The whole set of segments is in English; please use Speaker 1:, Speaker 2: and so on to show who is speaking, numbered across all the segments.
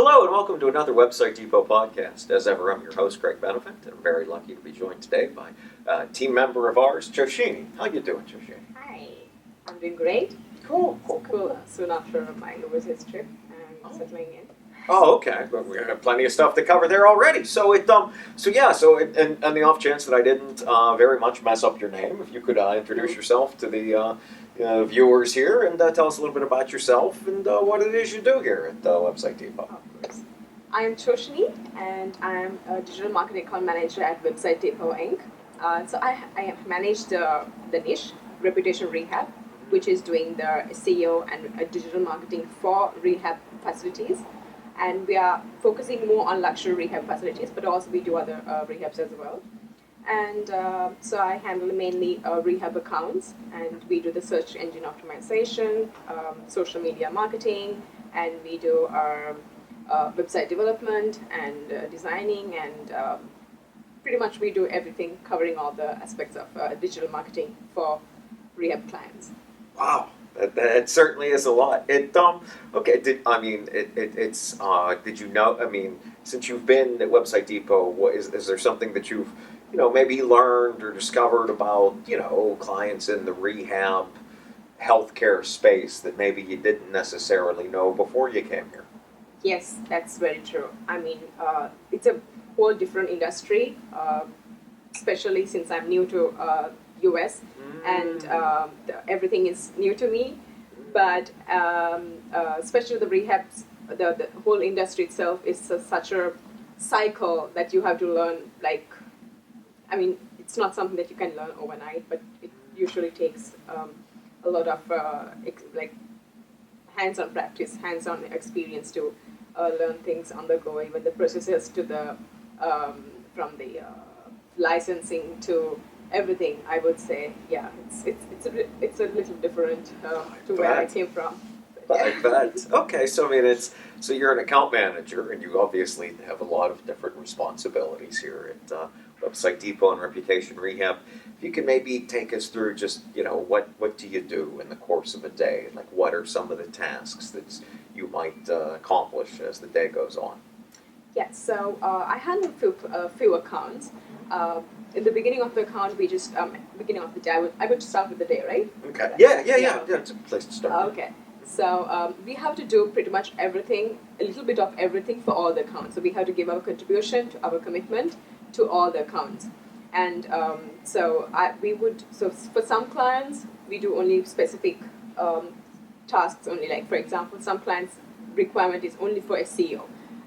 Speaker 1: Hello and welcome to another Website Depot podcast. As ever, I'm your host, Greg Benevent, and I'm very lucky to be joined today by a team member of ours, Choshini. How you doing, Choshini?
Speaker 2: Hi, I'm doing great.
Speaker 1: Cool.
Speaker 2: Soon after my overseas trip and settling in.
Speaker 1: Oh, okay. But we have plenty of stuff to cover there already. So and the off chance that I didn't very much mess up your name, if you could introduce yourself to the viewers here and tell us a little bit about yourself and what it is you do here at Website Depot.
Speaker 2: Of course. I am Choshini and I am a digital marketing account manager at Website Depot Inc. So I have managed the niche, reputation rehab, which is doing the SEO and digital marketing for rehab facilities. And we are focusing more on luxury rehab facilities, but also we do other rehabs as well. And so I handle mainly rehab accounts, and we do the search engine optimization, social media marketing, and we do our website development and designing, and pretty much we do everything covering all the aspects of digital marketing for rehab clients.
Speaker 1: Wow. That certainly is a lot. Did you know? I mean, since you've been at Website Depot, is there something that you've maybe learned or discovered about clients in the rehab healthcare space that maybe you didn't necessarily know before you came here?
Speaker 2: Yes, that's very true. I mean, it's a whole different industry, especially since I'm new to US and everything is new to me. But especially the rehabs, the whole industry itself is such a cycle that you have to learn. I mean, it's not something that you can learn overnight, but it usually takes a lot of hands-on practice, hands-on experience to learn things on the go. Even the processes to the from the licensing to everything, I would say, yeah, it's a little different to where I came from.
Speaker 1: I bet. Okay, so I mean, so you're an account manager, and you obviously have a lot of different responsibilities here at Website Depot and Reputation Rehab. If you can maybe take us through just what do you do in the course of a day? Like, what are some of the tasks that you might accomplish as the day goes on?
Speaker 2: Yeah, so I handle a few accounts. In the beginning of the account, we just beginning of the day. I would start with the day, right?
Speaker 1: Okay. Yeah. It's a place to start.
Speaker 2: Okay. So we have to do pretty much everything, a little bit of everything for all the accounts. So we have to give our contribution to our commitment to all the accounts. And so for some clients, we do only specific tasks only. Like, for example, some clients' requirement is only for SEO.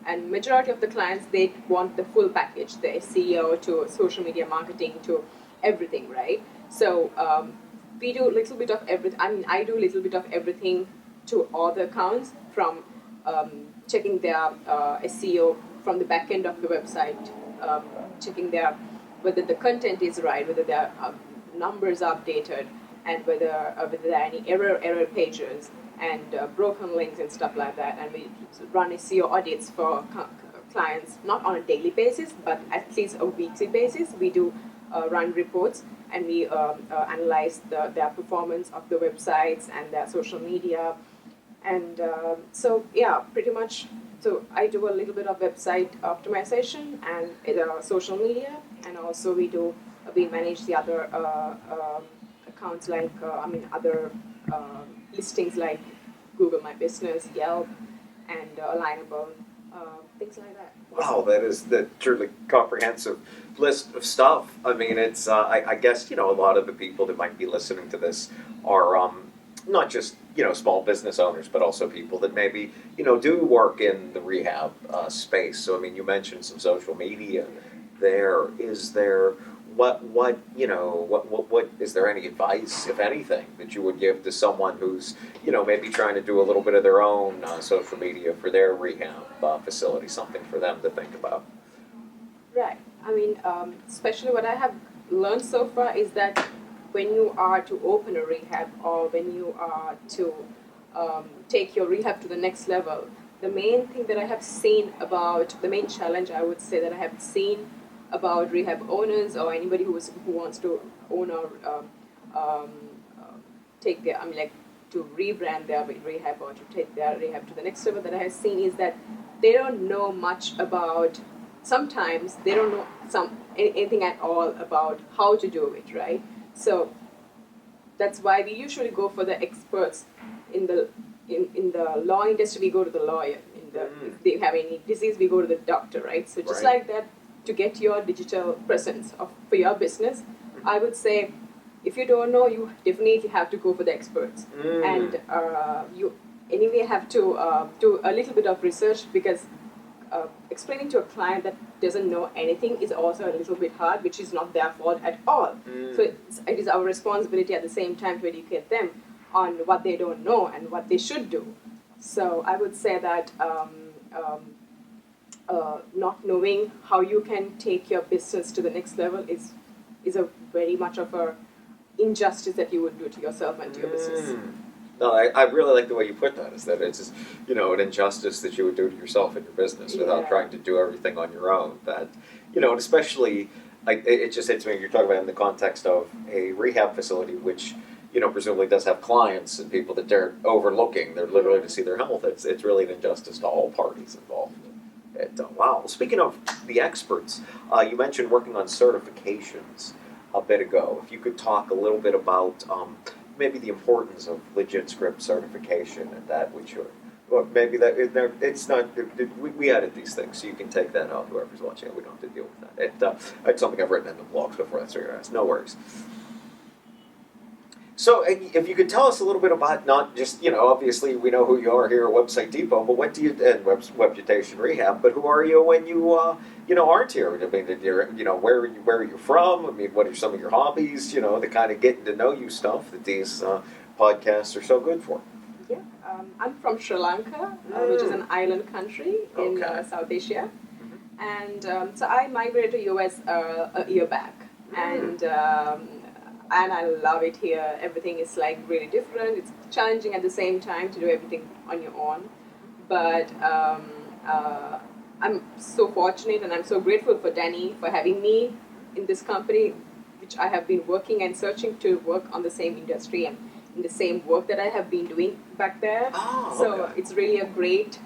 Speaker 2: And majority of the clients, they want the full package, the SEO to social media marketing to everything, right? So we do a little bit of everything. I mean, I do a little bit of everything to all the accounts, from checking their SEO from the back end of the website, checking whether the content is right, whether their numbers are updated, and whether there are any error pages and broken links and stuff like that. And we run SEO audits for clients, not on a daily basis, but at least a weekly basis. We do run reports, and we analyze their performance of the websites and their social media. And so, yeah, pretty much. So I do a little bit of website optimization and social media, and also we manage the other accounts, like other listings like Google My Business, Yelp, and Alignable, things like that.
Speaker 1: Wow, that is the truly comprehensive list of stuff. I mean, it's I guess a lot of the people that might be listening to this are not just small business owners, but also people that maybe do work in the rehab space. So I mean, you mentioned some social media. Is there what is there any advice, if anything, that you would give to someone who's maybe trying to do a little bit of their own social media for their rehab facility, something for them to think about?
Speaker 2: Right. I mean, especially what I have learned so far is that when you are to open a rehab, or when you are to take your rehab to the next level, the main thing that I have seen about, the main challenge I would say that I have seen about rehab owners or anybody who wants to own or take to rebrand their rehab or to take their rehab to the next level, that I have seen is that they don't know much about. Sometimes they don't know anything at all about how to do it, right? So that's why we usually go for the experts in the law industry. We go to the lawyer. If they have any disease, we go to the doctor, right? So just like that, to get your digital presence for your business, I would say, if you don't know, you definitely have to go for the experts, and you anyway have to do a little bit of research, because explaining to a client that doesn't know anything is also a little bit hard, which is not their fault at all. So it is our responsibility at the same time to educate them on what they don't know and what they should do. So I would say that not knowing how you can take your business to the next level is a very much of a injustice that you would do to yourself and to your business.
Speaker 1: No, I really like the way you put that, is that it's just, an injustice that you would do to yourself and your business without trying to do everything on your own. That, and especially, it just hits me, you're talking about in the context of a rehab facility, which, presumably does have clients and people that they're overlooking. They're literally to see their health. It's really an injustice to all parties involved. Wow. Speaking of the experts, you mentioned working on certifications a bit ago. If you could talk a little bit about maybe the importance of legit script certification and that, which are, well, maybe that it's not. We edit these things, so you can take that out. Whoever's watching it, we don't have to deal with that. It's something I've written in the blogs before. That's what you're asking. No worries. So, if you could tell us a little bit about, not just, obviously we know who you are here at Website Depot, but what do you, and Reputation Rehab, but who are you when you, aren't here? I mean, where are you from? I mean, what are some of your hobbies? The kind of getting to know you stuff that these podcasts are so good for.
Speaker 2: Yeah, I'm from Sri Lanka, which is an island country in South Asia. And so I migrated to US a year back. And I love it here. Everything is like really different. It's challenging at the same time to do everything on your own. But I'm so fortunate and I'm so grateful for Danny for having me in this company, which I have been working and searching to work on the same industry and in the same work that I have been doing back there. So it's really a great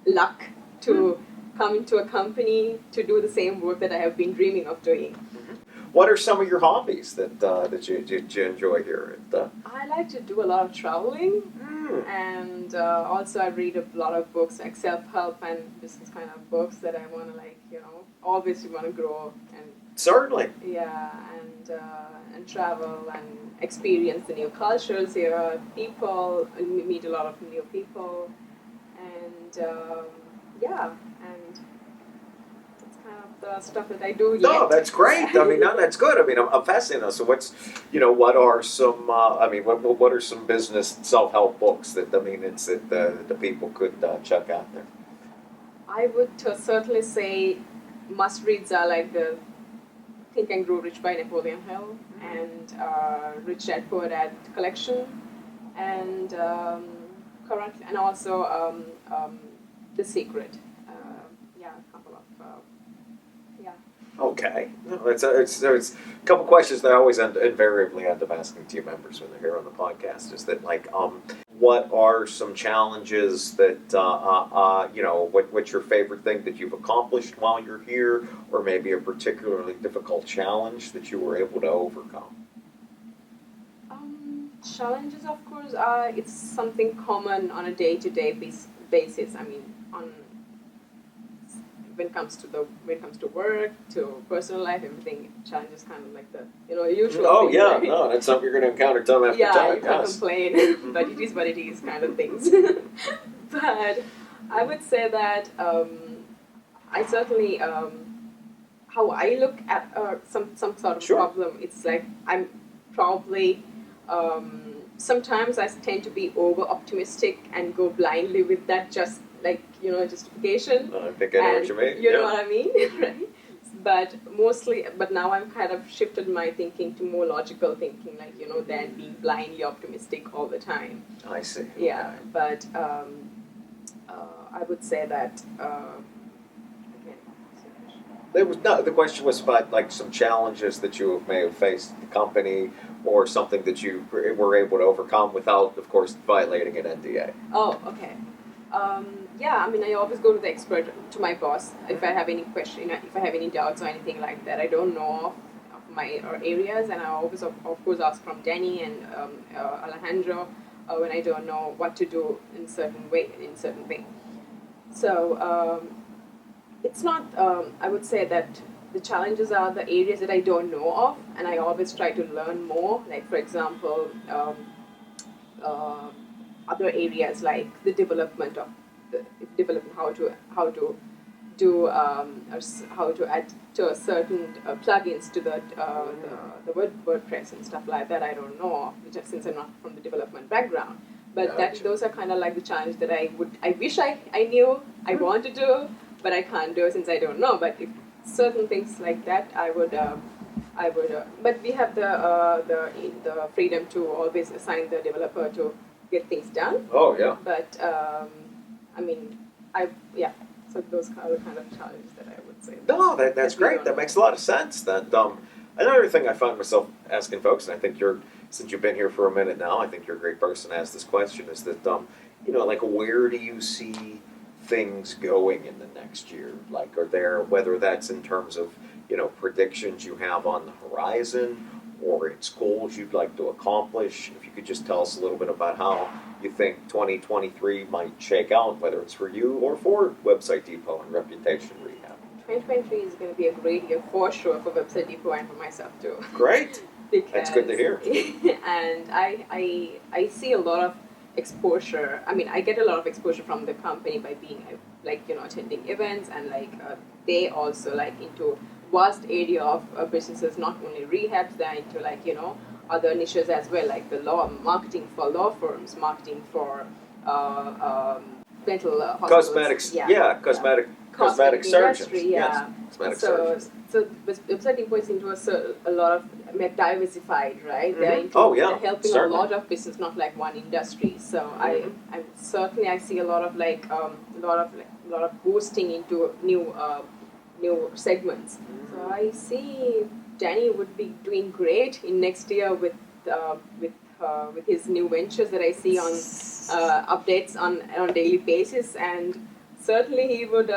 Speaker 2: luck to come into a company to do the same work that I have been dreaming of doing.
Speaker 1: What are some of your hobbies that you enjoy here?
Speaker 2: I like to do a lot of traveling, and also I read a lot of books, like self-help and business kind of books that I want to obviously want to grow and
Speaker 1: certainly
Speaker 2: and travel and experience the new cultures here, people, meet a lot of new people, and and the stuff that I do.
Speaker 1: No, that's great. I mean, no, that's good. I mean, I'm fascinated. So, what are some? What are some business self-help books that the people could check out there?
Speaker 2: I would certainly say must-reads are like the Think and Grow Rich by Napoleon Hill and Rich Dad Poor Dad collection, and currently, and also The Secret. A couple of.
Speaker 1: Okay. No, it's a couple questions that I always invariably end up asking to your members when they're here on the podcast. Is that what are some challenges that what's your favorite thing that you've accomplished while you're here, or maybe a particularly difficult challenge that you were able to overcome?
Speaker 2: Challenges, of course, it's something common on a day-to-day basis. I mean, when it comes to work, to personal life, everything, challenges kind of like the usual.
Speaker 1: Oh
Speaker 2: things,
Speaker 1: yeah,
Speaker 2: right?
Speaker 1: no, that's something you're going to encounter time after time.
Speaker 2: Yeah, you can't complain, but it is what it is, kind of things. But I would say that I certainly how I look at some sort of problem. It's like I'm probably sometimes I tend to be over optimistic and go blindly with that justification.
Speaker 1: I think I know what you mean.
Speaker 2: You know what I mean, right? But now I'm kind of shifted my thinking to more logical thinking, than being blindly optimistic all the time.
Speaker 1: I see.
Speaker 2: Yeah,
Speaker 1: okay.
Speaker 2: but I would say that.
Speaker 1: The question was about some challenges that you may have faced at the company, or something that you were able to overcome without, of course, violating an NDA.
Speaker 2: Oh, okay. Yeah, I mean, I always go to the expert, to my boss, if I have any question, if I have any doubts or anything like that. I don't know of my areas, and I always, of course, ask from Danny and Alejandro when I don't know what to do in certain way. So it's not. I would say that the challenges are the areas that I don't know of, and I always try to learn more. Like, for example, uh, other areas like the development of development, how to do how to add to a certain plugins to the WordPress and stuff like that. I don't know, since I'm not from the development background. But those are kind of like the challenge that I wish I knew, I want to do, but I can't do since I don't know. But if certain things like that, I would. But we have the freedom to always assign the developer to get things done.
Speaker 1: Oh yeah.
Speaker 2: But I mean, yeah. So those are the kind of challenges that I would say.
Speaker 1: No, that's great. That makes a lot of sense. That another thing I find myself asking folks, and I think since you've been here for a minute now, I think you're a great person to ask this question. Is that like where do you see things going in the next year? Like, are there, whether that's in terms of predictions you have on the horizon, or it's goals you'd like to accomplish? If you could just tell us a little bit about how you think 2023 might shake out, whether it's for you or for Website Depot and Reputation Rehab.
Speaker 2: 2023 is going to be a great year for sure for Website Depot and for myself too.
Speaker 1: Great. That's good to hear.
Speaker 2: And I see a lot of exposure. I mean, I get a lot of exposure from the company by being attending events, and they also into vast area of businesses, not only rehabs, they're into other niches as well, like the marketing for law firms, marketing for dental hospitals.
Speaker 1: Cosmetics. Cosmetic surgeons.
Speaker 2: Industry, yeah.
Speaker 1: Cosmetic surgeons.
Speaker 2: So Website Depot is into a lot of diversified, right?
Speaker 1: Mm-hmm.
Speaker 2: They're into they're helping
Speaker 1: certainly.
Speaker 2: a lot of business, not like one industry. So I certainly I see a lot of a lot of boosting into new segments.
Speaker 1: Mm-hmm.
Speaker 2: So I see Danny would be doing great in next year with his new ventures that I see on updates on daily basis, and certainly he would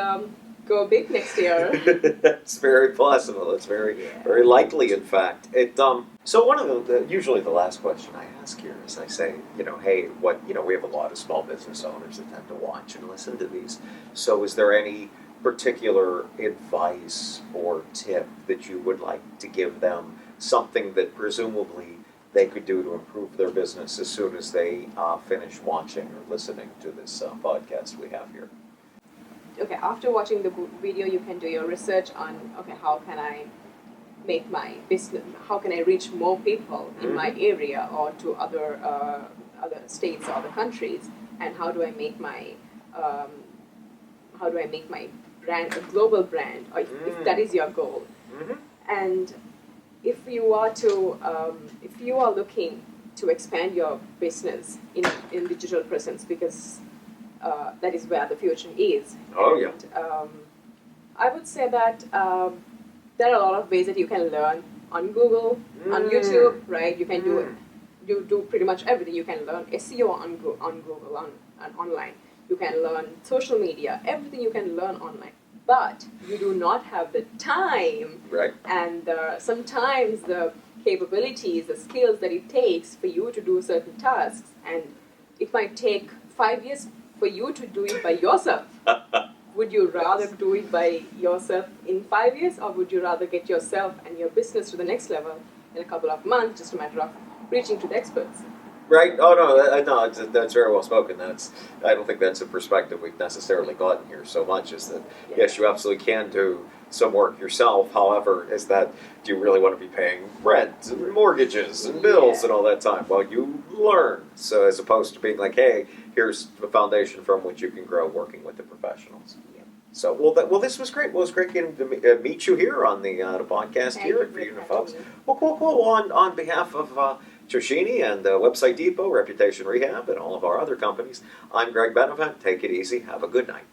Speaker 2: go big next year.
Speaker 1: That's very possible. It's very likely, in fact. So one of usually the last question I ask here is I say, hey, we have a lot of small business owners that tend to watch and listen to these. So is there any particular advice or tip that you would like to give them, something that presumably they could do to improve their business as soon as they finish watching or listening to this podcast we have here?
Speaker 2: Okay, after watching the video, you can do your research on, how can I make my business, how can I reach more people in my area or to other states or other countries, and how do I make my brand a global brand, or if that is your goal.
Speaker 1: Mm-hmm.
Speaker 2: And if you are looking to expand your business in digital presence, because that is where the future is. I would say that there are a lot of ways that you can learn on Google, on YouTube, right? You can do pretty much everything. You can learn SEO on Google, and online. You can learn social media, everything you can learn online. But you do not have the time,
Speaker 1: right?
Speaker 2: And sometimes the capabilities, the skills that it takes for you to do certain tasks, and it might take 5 years for you to do it by yourself. Would you rather do it by yourself in 5 years, or would you rather get yourself and your business to the next level in a couple of months, just a matter of reaching to the experts?
Speaker 1: Right. Oh no, that's very well spoken. I don't think that's a perspective we've necessarily gotten here so much. Is that yes, you absolutely can do some work yourself. However, is that do you really want to be paying rent and mortgages and bills and all that time? Well, you learn. So as opposed to being like, hey, here's the foundation from which you can grow working with the professionals. Yeah. So well, this was great. Well, it was great getting to meet you here on the podcast here for you folks. Well, cool. On behalf of Choshini and Website Depot, Reputation Rehab, and all of our other companies, I'm Greg Benevent. Take it easy. Have a good night.